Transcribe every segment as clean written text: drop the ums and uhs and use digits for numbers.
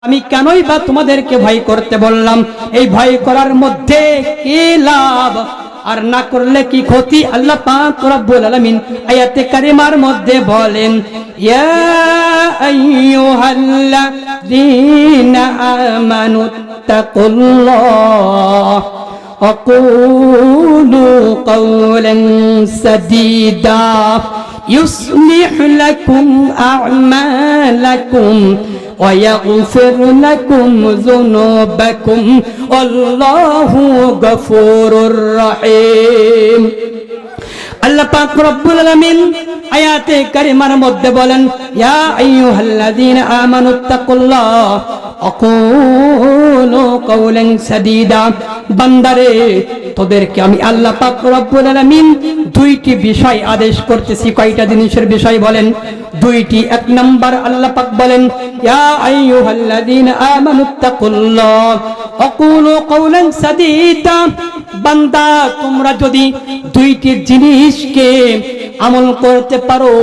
আমি কেনই বা তোমাদেরকে ভয় করতে বললাম? এই ভয় করার মধ্যে কি লাভ আর না করলে কি ক্ষতি? আল্লাহ পাক রব্বুল আলামিন আয়াতে কারিমার মধ্যে বলেন, ইয়া আইয়ুহাল্লাযীনা আমানু তাকুল্লাহ ওয়া কুলু কাওলান সাদীদা يصلح لكم أعمالكم ويغفر لكم ذنوبكم والله غفور رحيم আল্লাহ পাক রব্বুল আলামিন আয়াতে কারিমার মধ্যে বলেন, ইয়া আইয়ুহাল্লাযীনা আমানুত্তাকুল্লাহ ওয়া কুলু কাওলান সাদীদা। বান্দারে, তোদেরকে আমি আল্লাহ পাক রব্বুল আলামিন দুইটি বিষয় আদেশ করতেছি। কয়টা জিনিসের বিষয় বলেন? দুইটি। এক নাম্বার আল্লাহ পাক বলেন, ইয়া আইয়ুহাল্লাযীনা আমানুত্তাকুল্লাহ ওয়া কুলু কাওলান সাদীদা। বান্দা, তোমরা যদি দুইটি জিনিসকে আমল করতে পারো,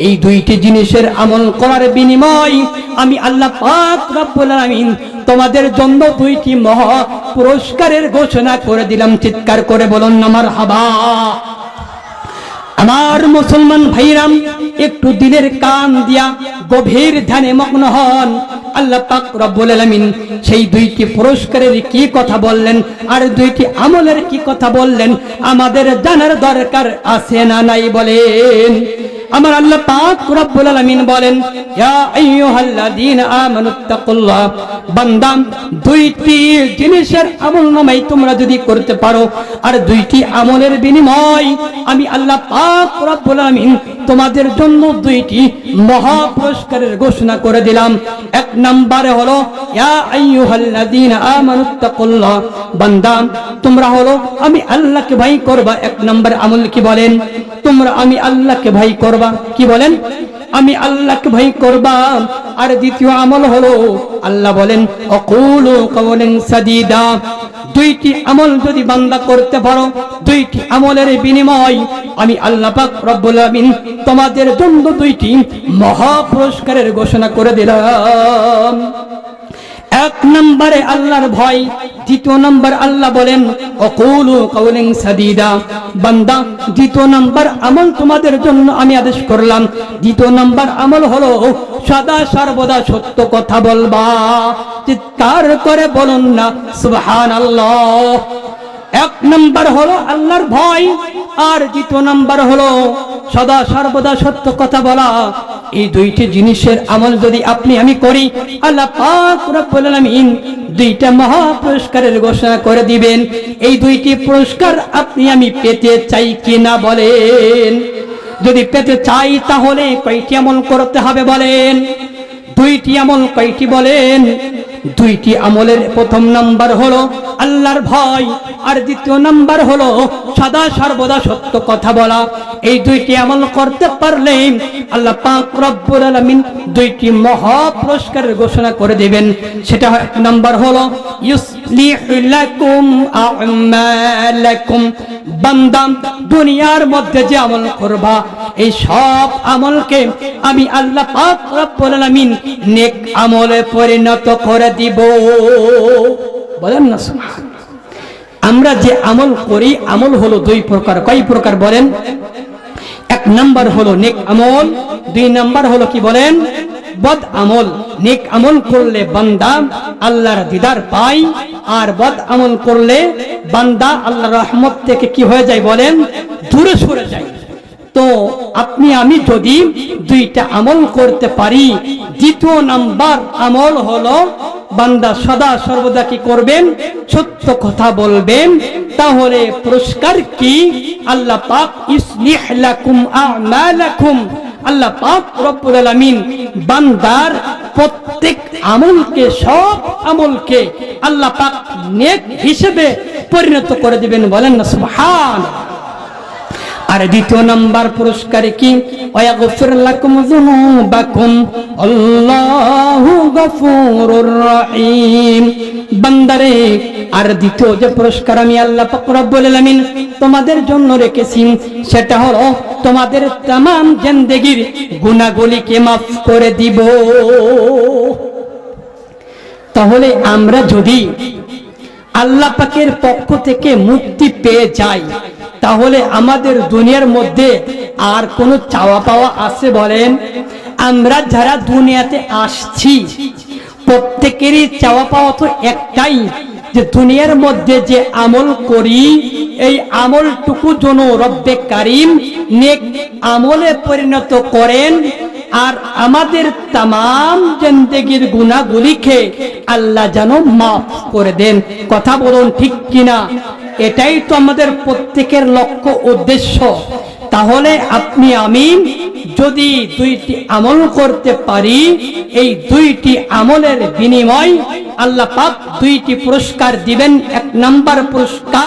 এই দুইটি জিনিসের আমল করার বিনিময় আমি আল্লাহ পাক রব্বুল আলামিন তোমাদের জন্য দুইটি মহা পুরস্কারের ঘোষণা করে দিলাম। চিৎকার করে বলুন না মারহাবা। আমার মুসলমান ভাইরাম, একটু দিলের কান দিয়া গভীর ধ্যানে মগ্ন হন। আল্লাহ পাক রব্বুল আলামিন সেই দুইটি পুরস্কারের কি কথা বললেন আর দুইটি আমলের কি কথা বললেন আমাদের জানার দরকার আছে না নাই বলেন? আমার আল্লাহ পাক রব্বুল আলামিন বলেন, ইয়া আইয়ুহাল্লাযীনা আমানুত্তাকুল্লাহ। বান্দা, দুইটি জিনিসের আমল নামাই তোমরা যদি করতে পারো আর দুইটি আমলের বিনিময় আমি আল্লাহ পাক রব্বুল আলামিন তোমাদের জন্য দুইটি মহা পুরস্কারের ঘোষণা করে দিলাম। এক নম্বরে হলো ইয়া আইয়ুহাল্লাযীনা আমানুত্তাকুল্লাহ। বান্দা, তোমরা হলো আমি আল্লাহকে ভয় করবা। এক নম্বর আমল কি বলেন? তোমরা আমি আল্লাহকে ভয় করবা। কি বলেন? আমি আল্লাহকে ভয় করবা। আর দ্বিতীয় আমল হলো আল্লাহ বলেন, ওয়াকুলু কাওলান সাদীদা। দুইটি আমল যদি বান্দা করতে পারো, দুইটি আমলের বিনিময় আমি আল্লাহ পাক রব্বুল আলামিন তোমাদের জন্য দুইটি মহা পুরস্কারের ঘোষণা করে দিলাম। এক নম্বরে আল্লাহর ভয়, দ্বিতীয় নম্বর আল্লাহ বলেন ওয়াকুলু কাওলান সাদীদা। বান্দা, দ্বিতীয় নম্বর আমল তোমাদের জন্য আমি আদেশ করলাম। দ্বিতীয় নম্বর আমল হলো সদা সর্বদা সত্য কথা বলবা। চিৎকার করে বলুন না সুবহানাল্লাহ। এক নম্বর হলো আল্লাহর ভয় আর দ্বিতীয় নম্বর হলো সদা সর্বদা সত্য কথা বলা। এই দুইটি জিনিসের আমল যদি আপনি আমি করি, আল্লাহ পাক রব্বুল আলামিন দুইটা মহা পুরস্কারের ঘোষণা করে দিবেন। এই দুইটি পুরস্কার আপনি আমি পেতে চাই কিনা বলেন? যদি পেতে চাই তাহলে কয়টি আমল করতে হবে বলেন? দুইটি আমল। কয়টি বলেন? দুইটি আমলের প্রথম নাম্বার হলো আল্লাহর ভয় আর দ্বিতীয় নাম্বার হলো সদা সর্বদা সত্য কথা বলা। এই দুইটি আমল করতে পারলে আল্লাহ পাক রব্বুল আলামিন দুইটি মহা পুরস্কারের ঘোষণা করে দিবেন। সেটা এক নাম্বার হলো ইউসলিহু লাকুম আ'মালাকুম। বান্দা, দুনিয়ার মধ্যে যে আমল করবা এই সব আমলকে আমি আল্লাহ পাক রব্বুল আলামিন নেক আমলে পরিণত করে দিব। বলেন না সুবহানাল্লাহ। আমরা যে আমল করি আমল হলো দুই প্রকার। কয় প্রকার বলেন? এক নাম্বার হলো নেক আমল, দুই নাম্বার হলো কি বলেন? বদ আমল। নেক আমল করলে বান্দা আল্লাহর দিদার পায় আর বদ আমল করলে বান্দা আল্লাহর রহমত থেকে কি হয়ে যায় বলেন? দূরে সরে যায়। তো আপনি আমি যদি দুইটা আমল করতে পারি, দ্বিতীয় নাম্বার আমল হলো বান্দা সদা সর্বদা কি করবেন? সত্য কথা বলবেন। তাহলে পুরস্কার কি? আল্লাহ পাক ইসলিহ লাকুম আ'মালাকুম। আল্লাহ পাক রব্বুল আলামিন বান্দার প্রত্যেক আমলকে, সব আমলকে আল্লাহ পাক নেক হিসেবে পরিণত করে দিবেন। বলেন না সুবহানাল্লাহ। আর দ্বিতীয় নাম্বার পুরস্কার কি? ওয়াগফির লাকুম যুনুবাকুম আল্লাহু গফুরুর রহিম। বান্দারে, আর দ্বিতীয় যে পুরস্কার আমি আল্লাহ পাক রব্বুল আলামিন তোমাদের জন্য রেখেছি সেটা হলো তোমাদের तमाम জিন্দেগীর গুনাহগুলিকে maaf করে দিব। তাহলে আমরা যদি আল্লাহ পাকের পক্ষ থেকে মুক্তি পেয়ে যাই, তাহলে আমাদের দুনিয়ার মধ্যে আর কোনো চাওয়া পাওয়া আছে বলেন? আমরা যারা দুনিয়াতে আসছি প্রত্যেকেরই চাওয়া পাওয়া তো একটাই, যে দুনিয়ার মধ্যে যে আমল করি এই আমলটুকু যেন রব্বে কারিম নেক আমলে পরিণত করেন, আর আমাদের তামাম জিন্দেগির গুনাহগুলিকে আল্লাহ যেন মাফ করে দেন। কথা বলুন ঠিক কিনা? এটাই তো আমাদের প্রত্যেকের লক্ষ্য উদ্দেশ্য। তাহলে আপনি আমি যদি দুইটি আমল করতে পারি, এই দুইটি আমলের বিনিময় আল্লাহ পাক দুইটি পুরস্কার দিবেন। এক নাম্বার পুরস্কার